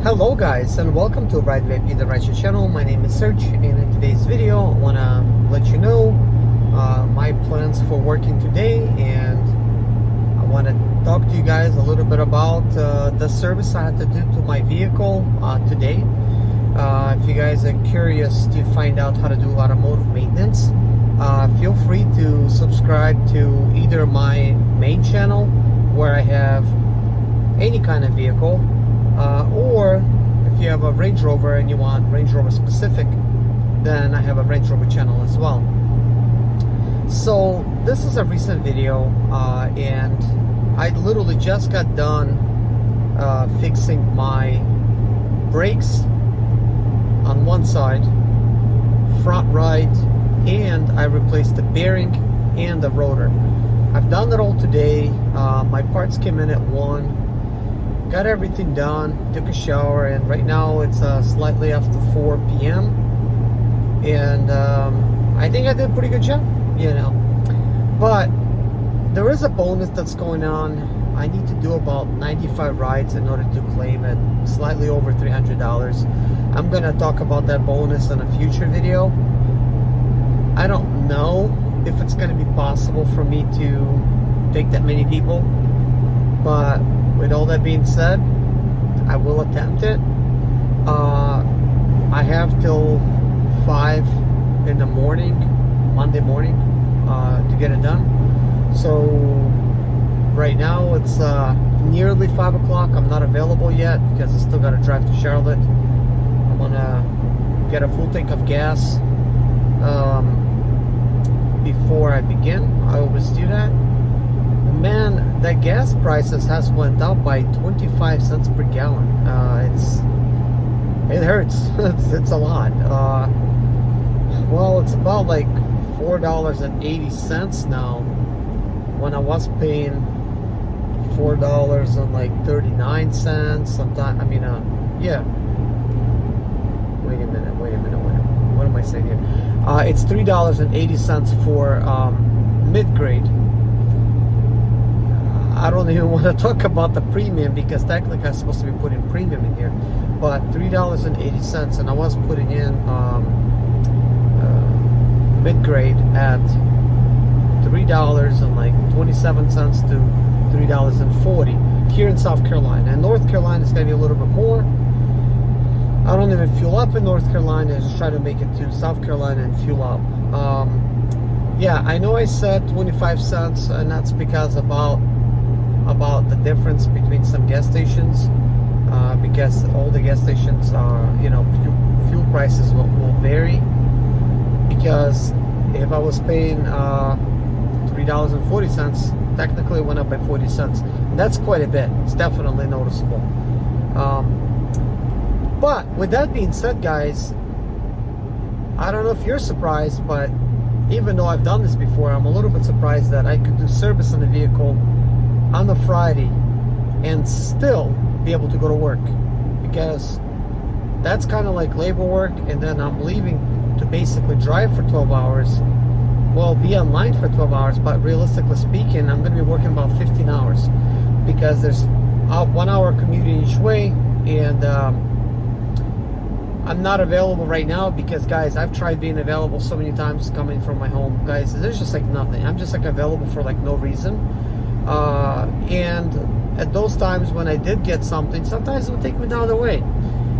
Hello guys, and welcome to Rideshare, the Rideshare channel. My name is Serge, and in today's video I want to let you know my plans for working today, and I want to talk to you guys a little bit about the service I had to do to my vehicle today. If you guys are curious to find out how to do automotive maintenance, feel free to subscribe to either my main channel where I have any kind of vehicle, or if you have a Range Rover and you want Range Rover specific, then I have a Range Rover channel as well. So this is a recent video, and I literally just got done fixing my brakes on one side, front right, and I replaced the bearing and the rotor. I've done that all today. My parts came in at 1. Got everything done, took a shower, and right now it's slightly after 4 p.m. and I think I did a pretty good job, but there is a bonus that's going on. I need to do about 95 rides in order to claim it, slightly over $300. I'm gonna talk about that bonus in a future video. I don't know if it's gonna be possible for me to take that many people, but with all that being said, I will attempt it. I have till 5 in the morning, Monday morning, to get it done. So right now it's nearly 5 o'clock. I'm not available yet because I still got to drive to Charlotte. I'm gonna get a full tank of gas before I begin. I always do that. Man, the gas prices has went up by 25 cents per gallon. It hurts. it's a lot. Well, it's about like $4.80 now, when I was paying $4.39 sometime. Yeah. Wait a minute. What am I saying here? It's $3.80 for mid-grade. I don't even want to talk about the premium because technically I'm supposed to be putting premium in here, but $3.80, and I was putting in mid-grade at $3.27 to $3.40 here in South Carolina. And North Carolina is going to be a little bit more. I don't even fuel up in North Carolina. I just try to make it to South Carolina and fuel up. Yeah, I know I said 25 cents, and that's because about the difference between some gas stations, because all the gas stations are, fuel prices will vary. Because if I was paying $3.40, technically it went up by 40 cents. And that's quite a bit. It's definitely noticeable. But with that being said, guys, I don't know if you're surprised, but even though I've done this before, I'm a little bit surprised that I could do service on the vehicle on the Friday and still be able to go to work, because that's kind of like labor work, and then I'm leaving to basically drive for 12 hours. Well, be online for 12 hours, but realistically speaking, I'm going to be working about 15 hours because there's a 1 hour commute each way, and I'm not available right now because, guys, I've tried being available so many times coming from my home. Guys, there's just like nothing. I'm just like available for like no reason. And at those times when I did get something, sometimes it would take me the other way.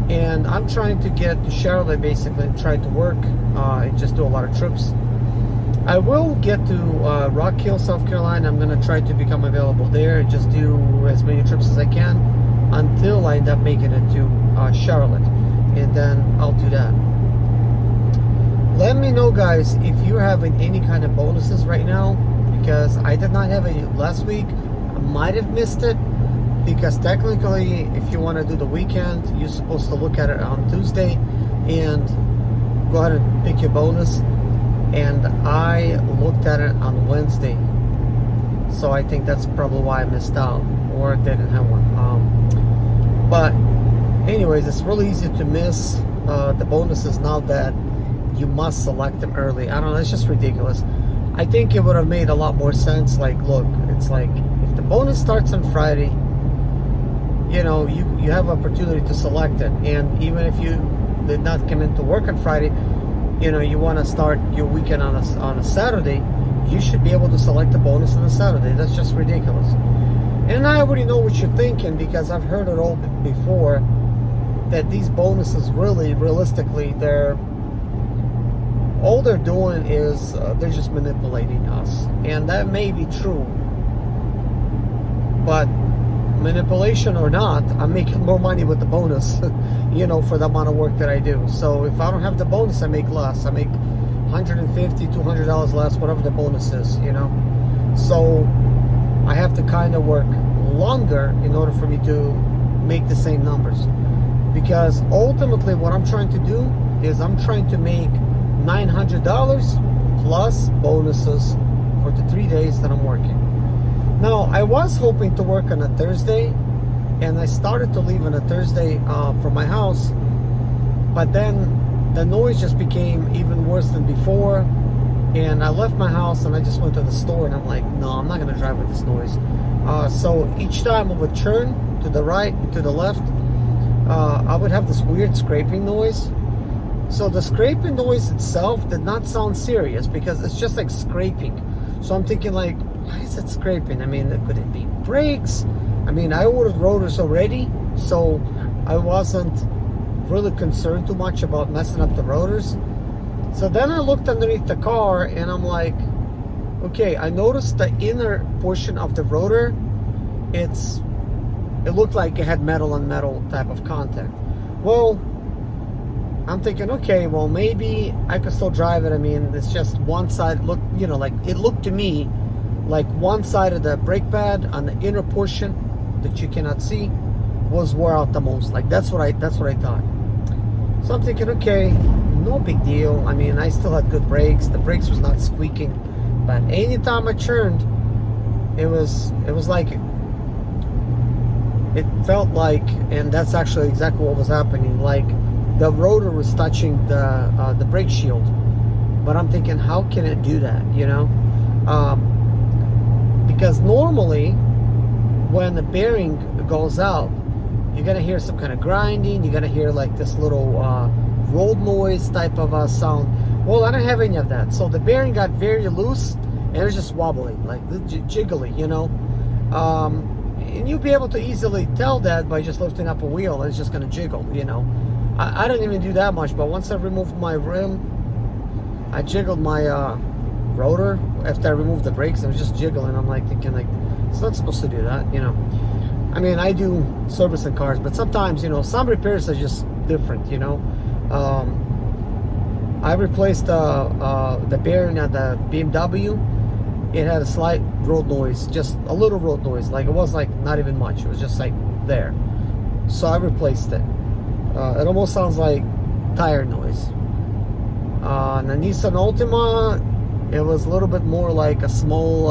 And I'm trying to get to Charlotte basically and try to work and just do a lot of trips. I will get to Rock Hill, South Carolina. I'm going to try to become available there and just do as many trips as I can until I end up making it to Charlotte. And then I'll do that. Let me know, guys, if you're having any kind of bonuses right now, because I did not have any last week. I might have missed it, because technically if you want to do the weekend, you're supposed to look at it on Tuesday and go ahead and pick your bonus, and I looked at it on Wednesday, so I think that's probably why I missed out or didn't have one. But anyways, it's really easy to miss the bonuses now that you must select them early. I don't know, it's just ridiculous. I think it would have made a lot more sense. Like, look, it's like if the bonus starts on Friday, you have opportunity to select it. And even if you did not come into work on Friday, you want to start your weekend on a Saturday, you should be able to select the bonus on a Saturday. That's just ridiculous. And I already know what you're thinking, because I've heard it all before, that these bonuses really, realistically, all they're doing is they're just manipulating us. And that may be true, but manipulation or not, I'm making more money with the bonus, for the amount of work that I do. So if I don't have the bonus, I make less. I make $150, $200 less, whatever the bonus is, So I have to kind of work longer in order for me to make the same numbers. Because ultimately what I'm trying to do is I'm trying to make $900 plus bonuses for the 3 days that I'm working. Now, I was hoping to work on a Thursday, and I started to leave on a Thursday from my house, but then the noise just became even worse than before, and I left my house and I just went to the store, and I'm like, no, I'm not going to drive with this noise. So each time I would turn to the right, to the left, I would have this weird scraping noise. So the scraping noise itself did not sound serious, because it's just like scraping. So I'm thinking, like, why is it scraping? I mean, could it be brakes? I mean, I ordered rotors already, so I wasn't really concerned too much about messing up the rotors. So then I looked underneath the car, and I'm like, okay, I noticed the inner portion of the rotor, it looked like it had metal on metal type of contact. Well, I'm thinking, okay, well, maybe I could still drive it. I mean, it's just one side. It looked to me like one side of the brake pad on the inner portion that you cannot see was wore out the most. Like, that's what I thought. So I'm thinking, okay, no big deal. I mean, I still had good brakes. The brakes was not squeaking, but anytime I turned, it was like, it felt like, and that's actually exactly what was happening, like the rotor was touching the brake shield. But I'm thinking, how can it do that, because normally when the bearing goes out, you're gonna hear some kind of grinding, you're gonna hear like this little road noise type of sound. Well, I don't have any of that. So the bearing got very loose, and it was just wobbling, like jiggly, and you'll be able to easily tell that by just lifting up a wheel. It's just gonna jiggle, I didn't even do that much, but once I removed my rim, I jiggled my rotor. After I removed the brakes, it was just jiggling. I'm like thinking, like, it's not supposed to do that, I mean, I do service in cars, but sometimes, some repairs are just different, I replaced the bearing at the BMW. It had a slight road noise, just a little road noise. Like, it was like not even much. It was just like there. So I replaced it. It almost sounds like tire noise. And the Nissan Altima, it was a little bit more like a small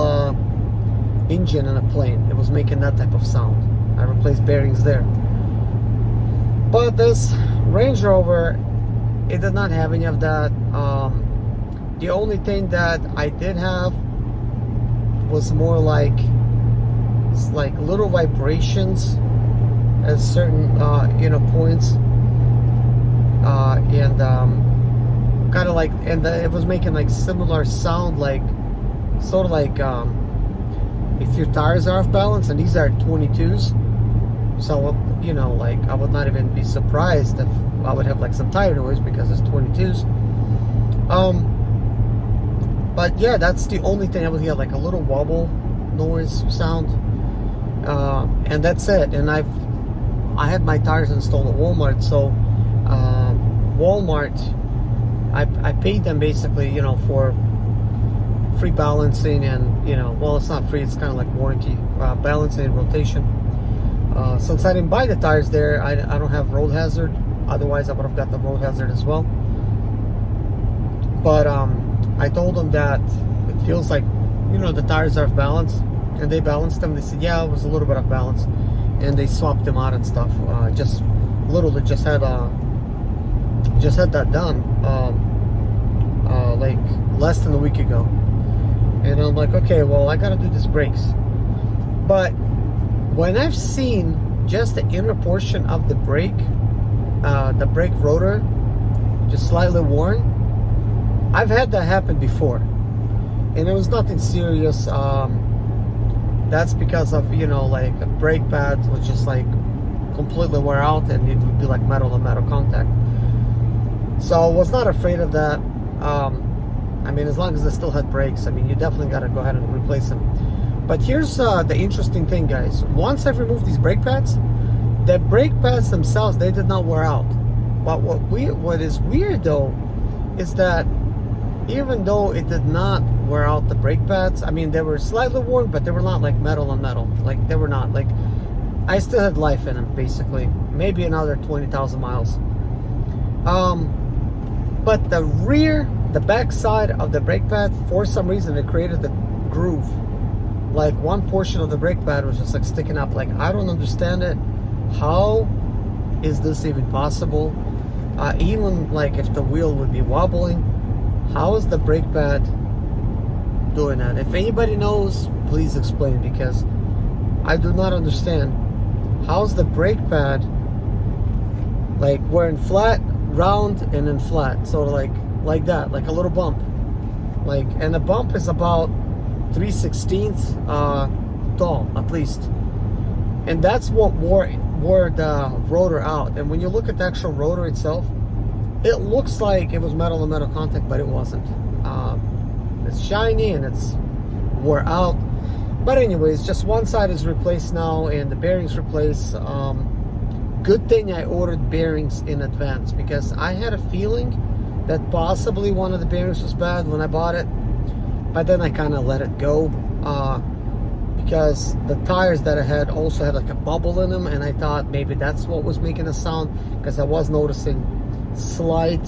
engine in a plane. It was making that type of sound. I replaced bearings there. But this Range Rover, it did not have any of that. The only thing that I did have was more like, it's like little vibrations at certain points, and kind of like, and it was making like similar sound, like sort of like if your tires are off balance, and these are 22s. So like, I would not even be surprised if I would have like some tire noise, because it's 22s. But yeah, that's the only thing I would hear, like a little wobble noise sound, and that's it. And I had my tires installed at Walmart, so Walmart, I paid them basically, for free balancing, and well, it's not free, it's kind of like warranty, balancing and rotation. Since I didn't buy the tires there, I don't have road hazard. Otherwise, I would have got the road hazard as well. But I told them that it feels like, the tires are off balance, and they balanced them. They said, yeah, it was a little bit off balance, and they swapped them out and stuff. Just literally just had that done like less than a week ago. And I'm like, okay, well, I gotta do these brakes. But when I've seen just the inner portion of the brake rotor, just slightly worn. I've had that happen before, and it was nothing serious. That's because of, you know, like a brake pad was just like completely wear out, and it would be like metal to metal contact. So I was not afraid of that. I mean, as long as they still had brakes, I mean, you definitely got to go ahead and replace them. But here's the interesting thing, guys. Once I've removed these brake pads, the brake pads themselves, they did not wear out. But what is weird though is that even though it did not wear out the brake pads, I mean, they were slightly worn, but they were not like metal on metal. Like, they were not like, I still had life in them, basically. Maybe another 20,000 miles. But the back side of the brake pad, for some reason, it created the groove. Like, one portion of the brake pad was just like sticking up. Like, I don't understand it. How is this even possible? Even like if the wheel would be wobbling, how is the brake pad doing that? If anybody knows, please explain, because I do not understand. How's the brake pad like wearing flat, round, and then flat? So like that, like a little bump. Like, and the bump is about 3/16 tall, at least. And that's what wore the rotor out. And when you look at the actual rotor itself, it looks like it was metal to metal contact, but it wasn't. It's shiny and it's wore out. But anyways, just one side is replaced now and the bearings replaced. Good thing I ordered bearings in advance, because I had a feeling that possibly one of the bearings was bad when I bought it. But then I kind of let it go. Because the tires that I had also had like a bubble in them, and I thought maybe that's what was making a sound, because I was noticing slight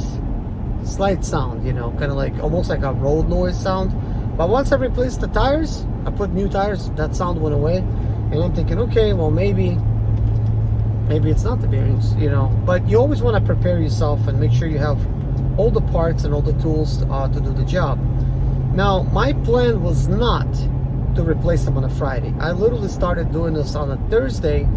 sound, you know, kind of like almost like a road noise sound. But once I replaced the tires, I put new tires, that sound went away. And I'm thinking, okay, well, maybe it's not the bearings, you know. But you always want to prepare yourself and make sure you have all the parts and all the tools to do the job. Now, my plan was not to replace them on a Friday. I literally started doing this on a Thursday.